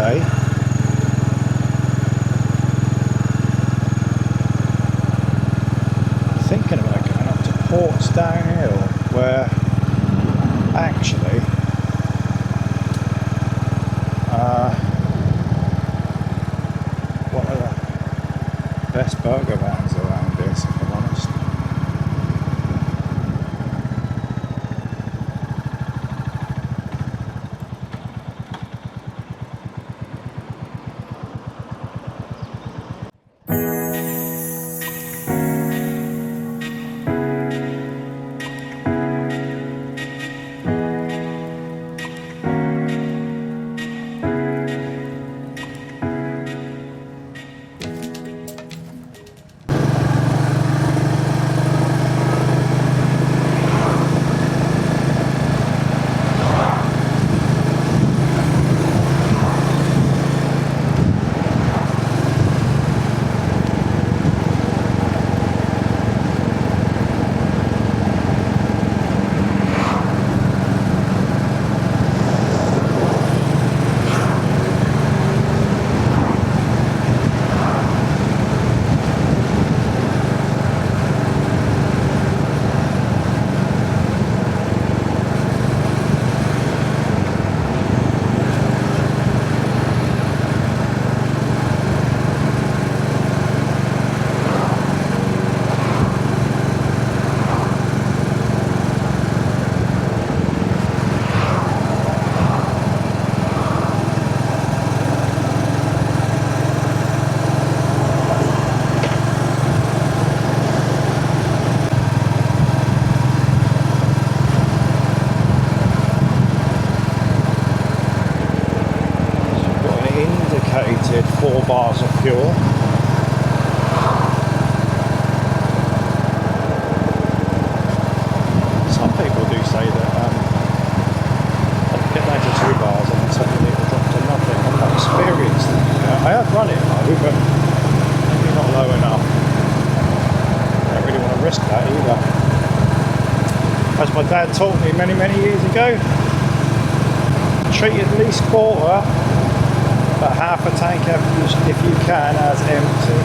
day. Thinking about going up to Ports Downhill, where actually one of the best burger vans around this, if I'm honest. Indicated 4 bars of fuel. Some people do say that I can get down to 2 bars and then suddenly it will drop to nothing. I'm not experienced. I have run it low, but maybe not low enough. I don't really want to risk that either. As my dad taught me many, many years ago, treat at least quarter, but half a tank if you can as empty.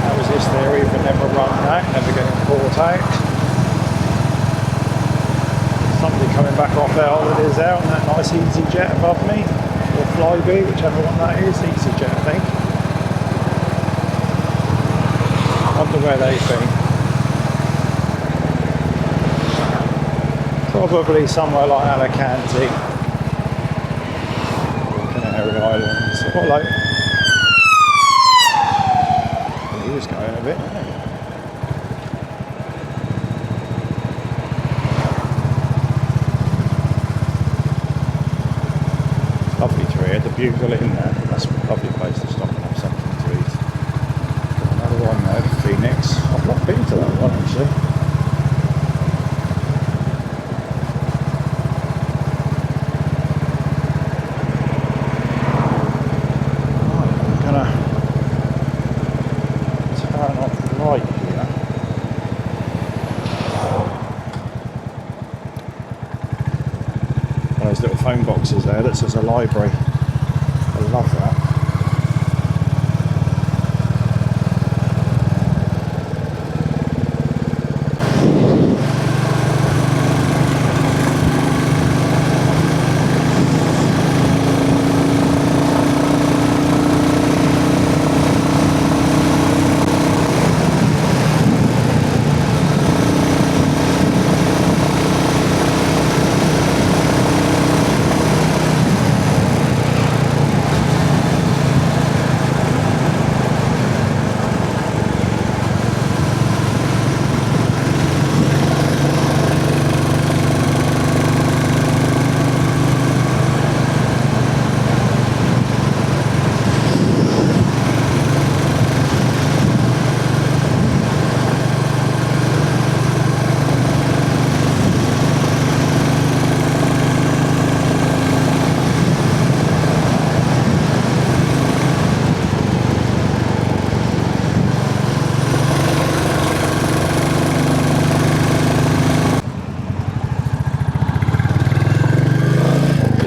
That was his theory, but never run that, never getting caught out. Somebody coming back off their holidays out on that nice easy jet above me, or Flybe, whichever one that is, easy jet I think. Wonder where they've been. Probably somewhere like Alicante. Islands. What like? He was going a bit, wasn't he? Lovely tree. Had the bugle in there. That's a lovely place to stop and have something to eat. Another one there, the Phoenix. I've not been to that one actually. Those little phone boxes there that says a library. I love that.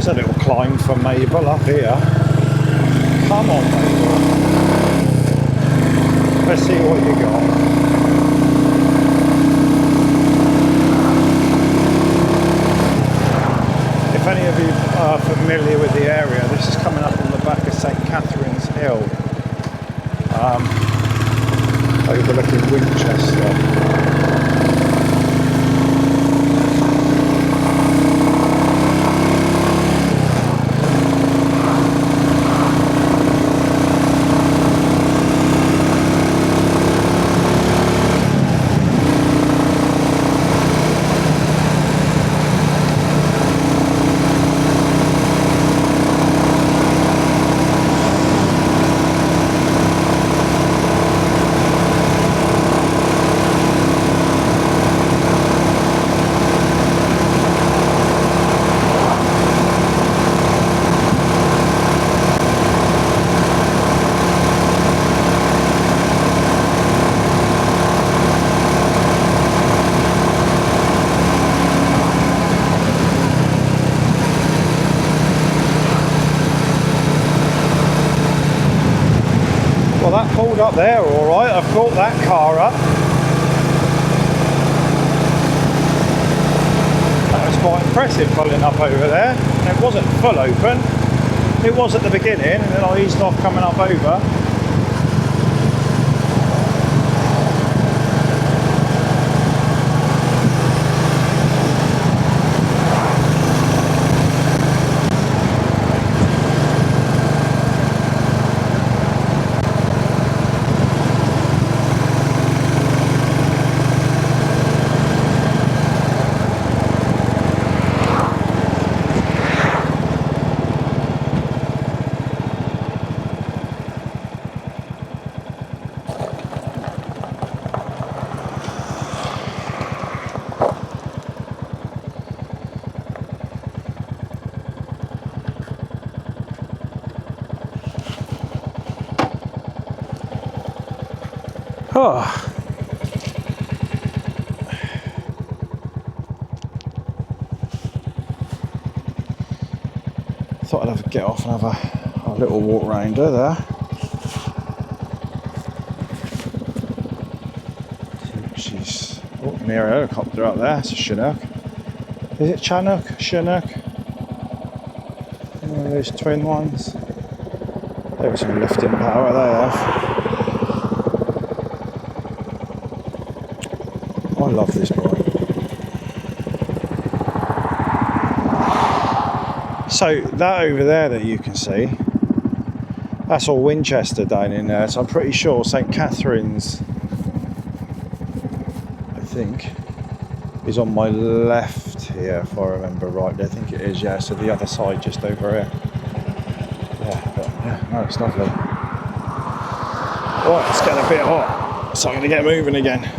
a little climb for Mabel up here. Come on, Mabel. Let's see what you got. If any of you are familiar with the area, this is coming up on the back of St Catherine's Hill, overlooking Winchester. Well, that pulled up there all right. I've caught that car up. That was quite impressive pulling up over there. And it wasn't full open. It was at the beginning, and then I eased off coming up over. Oh. Thought I'd have to get off and have a little walk round her there. She's near a helicopter up there. It's a Chinook. Is it Chinook? Chinook? One of those twin ones. There was some lifting power they have. I love this bike. So that over there that you can see, that's all Winchester down in there. So I'm pretty sure St Catherine's, I think, is on my left here, if I remember rightly. I think it is, yeah. So the other side just over here. Yeah, but yeah, no, it's lovely. Right, it's getting a bit hot, so I'm going to get moving again.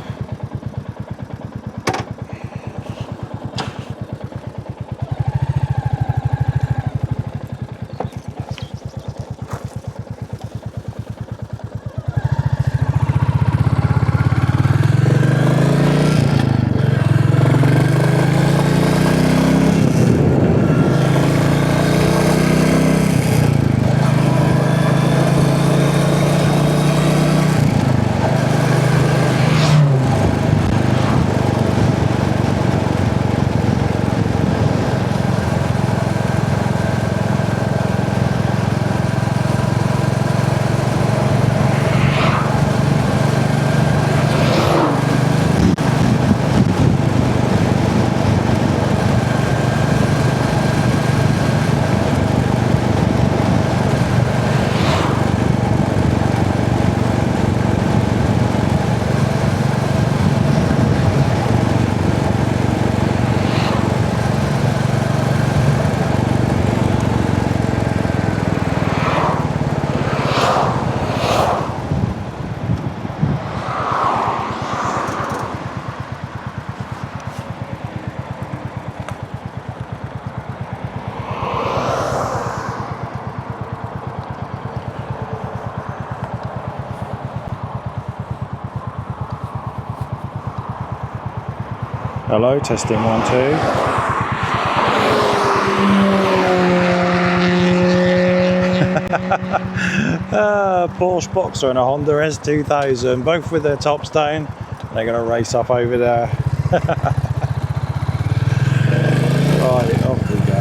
Hello, testing 1 2. Porsche Boxer and a Honda S2000, both with their tops down. They're going to race up over there. Right, off we go.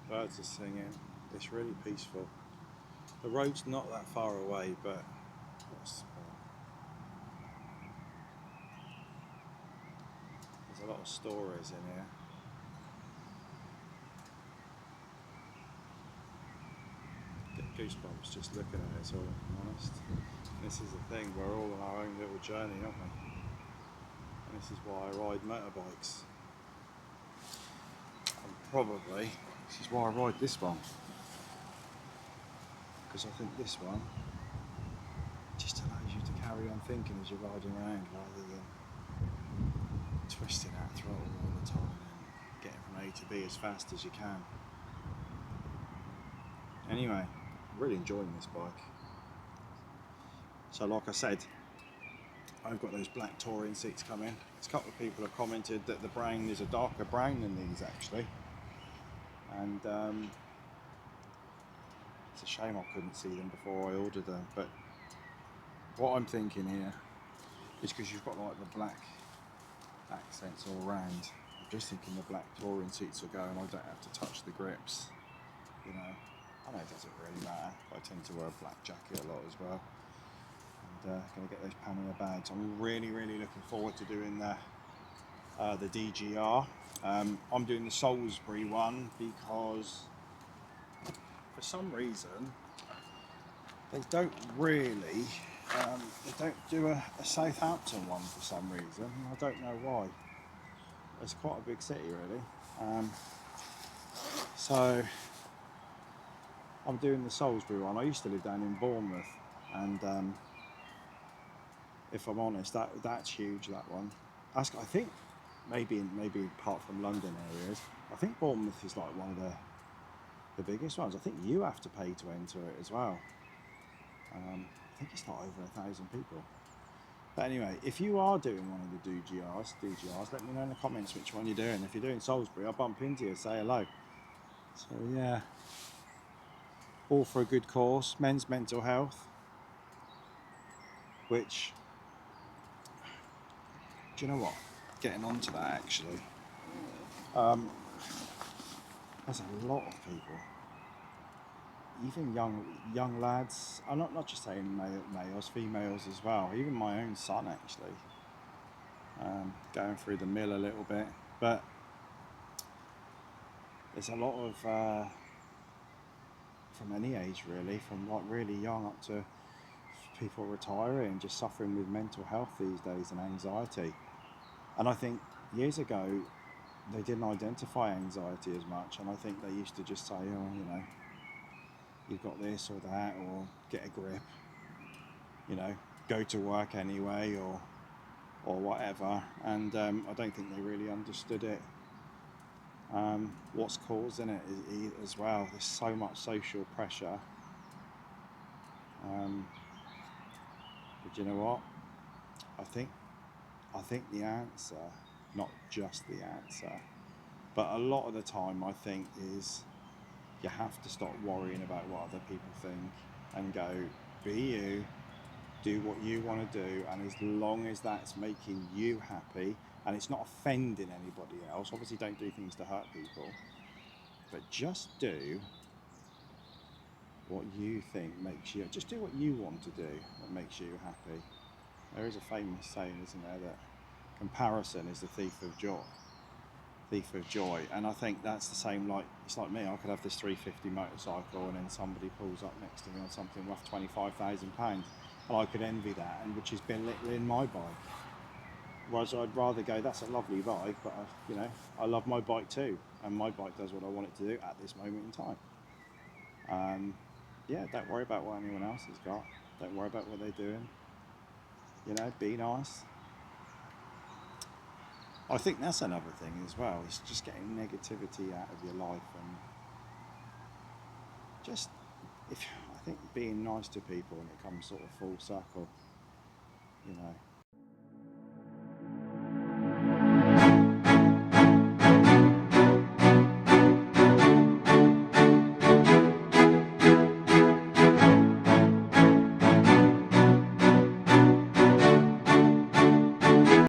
Birds are singing. It's really peaceful. The road's not that far away, but there's a lot of stories in here. Get goosebumps just looking at it, so I'm honest. This is the thing, we're all on our own little journey, aren't we? And this is why I ride motorbikes. And probably, this is why I ride this one. Because I think this one just allows you to carry on thinking as you're riding around rather than twisting that throttle all the time and getting from A to B as fast as you can. Anyway, I'm really enjoying this bike. So like I said, I've got those black touring seats coming. A couple of people have commented that the brown is a darker brown than these actually. And it's a shame I couldn't see them before I ordered them, but what I'm thinking here is because you've got like the black accents all around, I'm just thinking the black touring seats will go and I don't have to touch the grips, you know. I know it doesn't really matter, but I tend to wear a black jacket a lot as well. And going to get those Panama bags. I'm really looking forward to doing the the DGR. I'm doing the Salisbury one because for some reason they don't really they don't do a Southampton one for some reason. I don't know why. It's quite a big city really. So I'm doing the Salisbury one. I used to live down in Bournemouth, and if I'm honest, that's huge. That one. I think maybe apart from London areas, I think Bournemouth is like one of the biggest ones. I think you have to pay to enter it as well. I think it's not over 1,000 people. But anyway, if you are doing one of the DGRs, let me know in the comments which one you're doing. If you're doing Salisbury, I'll bump into you, say hello. So yeah, all for a good cause, men's mental health, which, do you know what? Getting onto that actually, there's a lot of people, even young lads. I'm not just saying males, females as well. Even my own son actually, going through the mill a little bit, but there's a lot of from any age really, from like really young up to people retiring, just suffering with mental health these days and anxiety. And I think years ago they didn't identify anxiety as much, and I think they used to just say, oh, you know, you've got this or that, or get a grip, you know, go to work anyway, or whatever. And I don't think they really understood it. What's causing it as well. There's so much social pressure. But you know what? I think the answer, not just the answer, but a lot of the time, I think, is you have to stop worrying about what other people think and go, be you, do what you want to do, and as long as that's making you happy and it's not offending anybody else, obviously don't do things to hurt people, but just do what you think makes you, just do what you want to do that makes you happy. There is a famous saying, isn't there, that comparison is the thief of joy. And I think that's the same, like, it's like me, I could have this 350 motorcycle and then somebody pulls up next to me on something worth £25,000 and I could envy that, and which is belittling my bike. Whereas I'd rather go, that's a lovely bike, but you know, I love my bike too, and my bike does what I want it to do at this moment in time. Yeah, don't worry about what anyone else has got. Don't worry about what they're doing. You know, be nice. I think that's another thing as well. It's just getting negativity out of your life, and just, I think being nice to people, and it comes sort of full circle. You know,